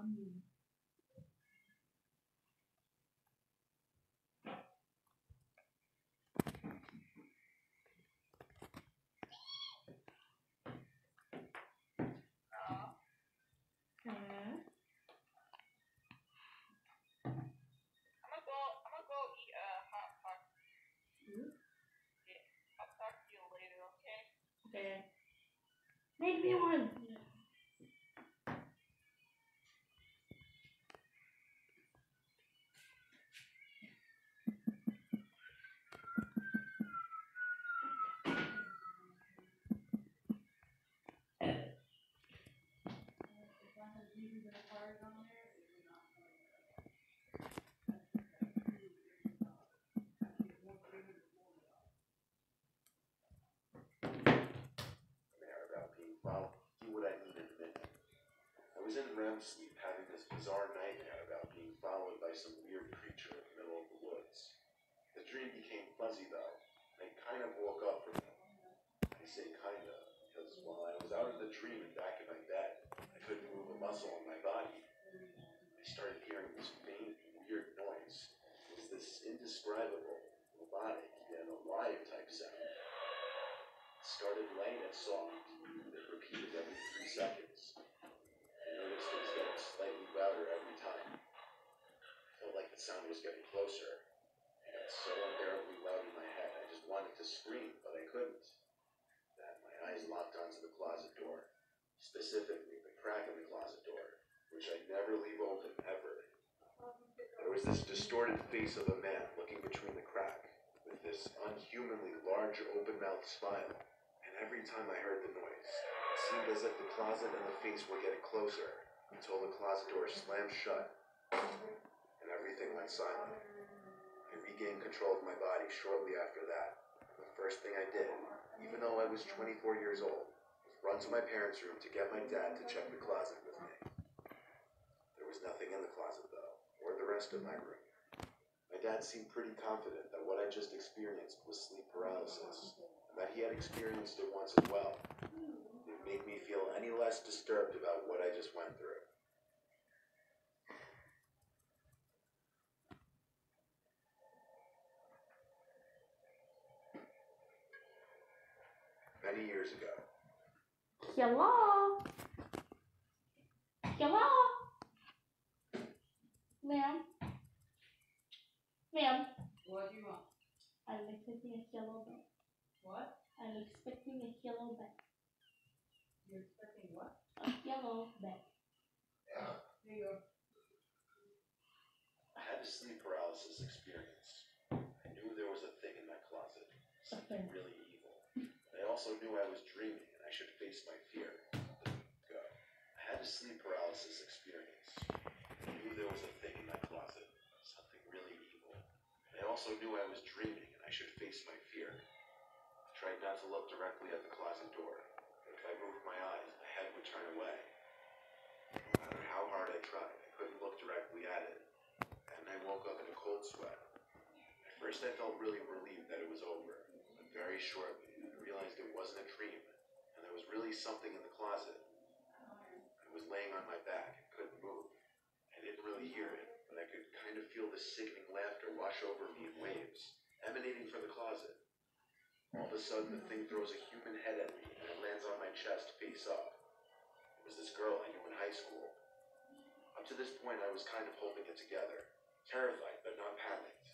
I'm gonna go eat hot pocket. Yeah, I'll talk to you later, okay? Okay. Make me one. Well, do what I need in a minute. I was in REM sleep having this bizarre nightmare about being followed by some weird creature in the middle of the woods. The dream became fuzzy though. I kind of woke up from it. I say kinda, because while I was out of the dream and back in my bed, I couldn't move a muscle in my body. I started hearing this faint, weird noise. It was this indescribable, robotic, yet alive type sound. It started light and soft. It repeated every 3 seconds. I noticed it was getting slightly louder every time. I felt like the sound was getting closer. It got so unbearably loud in my head, I just wanted to scream, but I couldn't. Then my eyes locked onto the closet door. Specifically, the crack in the closet door, which I never leave open, ever. There was this distorted face of a man looking between the crack, with this unhumanly large open-mouthed smile. And every time I heard the noise, it seemed as if the closet and the face were getting closer, until the closet door slammed shut, and everything went silent. I regained control of my body shortly after that. The first thing I did, even though I was 24 years old, was run to my parents' room to get my dad to check the closet with me. There was nothing in the closet though, or the rest of my room. My dad seemed pretty confident that what I just experienced was sleep paralysis, and that he had experienced it once as well. It made me feel any less disturbed about what I just went through. Many years ago. Hello? Hello? Ma'am? Ma'am? What do you want? I'm expecting a yellow bag. What? I'm expecting a yellow bag. You're expecting what? A yellow bag. Here you go. I had a sleep paralysis experience. I knew there was a thing in my closet, something really evil. But I also knew I was dreaming and I should face my fear. Go. I had a sleep paralysis experience. I knew there was a thing in my closet, something really evil. But I also knew I was dreaming and I should face my fear. I tried not to look directly at the closet door. But if I moved my eyes, the head would turn away. No matter how hard I tried, I couldn't look directly at it. And I woke up in a cold sweat. At first I felt really relieved that it was over, but very shortly I realized it wasn't a dream, and there was really something in the closet. I was laying on my back and couldn't move. I didn't really hear it, but I could kind of feel the sickening laughter wash over me in waves, emanating from the closet. All of a sudden the thing throws a human head at me and it lands on my chest face up. It was this girl I knew in high school. Up to this point I was kind of holding it together. Terrified, but not panicked.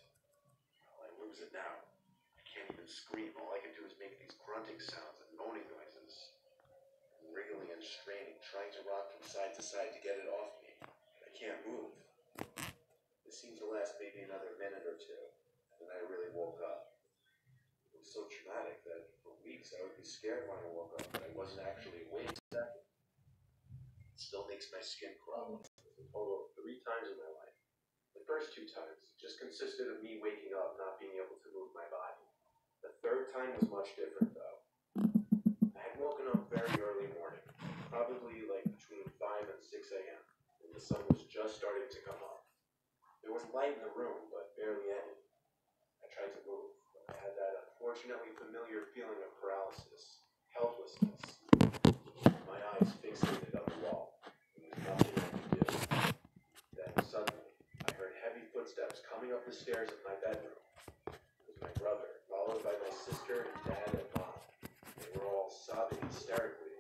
Well, I lose it now. I can't even scream. All I can do is make these grunting sounds and moaning noises. I'm wriggling and straining, trying to rock from side to side to get it off me. But I can't move. It seemed to last maybe another minute or two, and then I really woke up. It was so traumatic that for weeks I would be scared when I woke up that I wasn't actually awake. It still makes my skin crawl. A total of 3 times in my life. The first 2 times just consisted of me waking up not being able to move my body. The third time was much different though. I had woken up very early morning, probably like between 5 and 6 a.m. and the sun was just starting to come up. There was light in the room, but barely any. I tried to move, but I had that unfortunately familiar feeling of paralysis, helplessness. My eyes fixated on the wall. There was nothing I could do. Coming up the stairs of my bedroom was my brother, followed by my sister and dad and mom. They were all sobbing hysterically.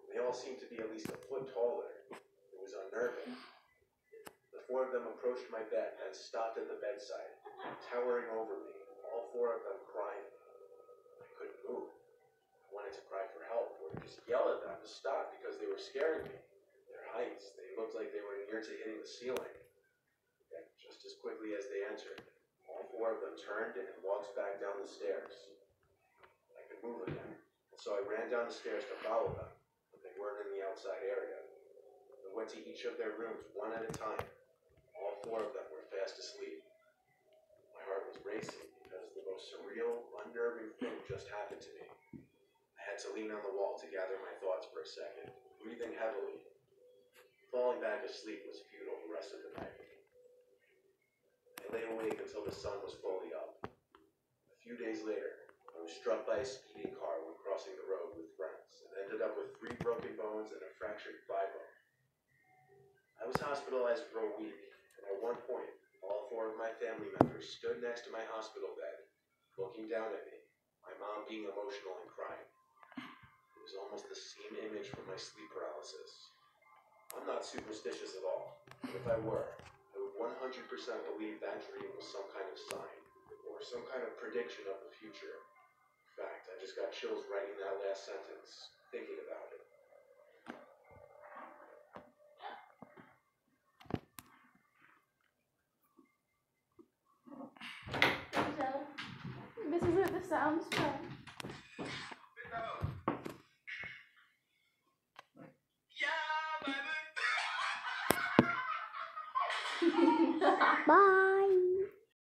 They all seemed to be at least a foot taller. It was unnerving. The four of them approached my bed and stopped at the bedside, towering over me, all four of them crying. I couldn't move. I wanted to cry for help or just yell at them to stop because they were scaring me. Their heights, they looked like they were near to hitting the ceiling. And just as quickly as they entered, all four of them turned and walked back down the stairs. I could move again, and so I ran down the stairs to follow them, but they weren't in the outside area. I went to each of their rooms one at a time. All four of them were fast asleep. My heart was racing because the most surreal, unnerving thing just happened to me. I had to lean on the wall to gather my thoughts for a second, breathing heavily. Falling back asleep was futile the rest of the night. I lay awake until the sun was fully up. A few days later, I was struck by a speeding car when crossing the road with friends and ended up with 3 broken bones and a fractured thigh bone. I was hospitalized for a week, and at one point, all 4 of my family members stood next to my hospital bed, looking down at me, my mom being emotional and crying. It was almost the same image from my sleep paralysis. I'm not superstitious at all, but if I were, I would 100% believe that dream was some kind of sign, or some kind of prediction of the future. In fact, I just got chills writing that last sentence, thinking about it. This is it, the sounds from. Bye.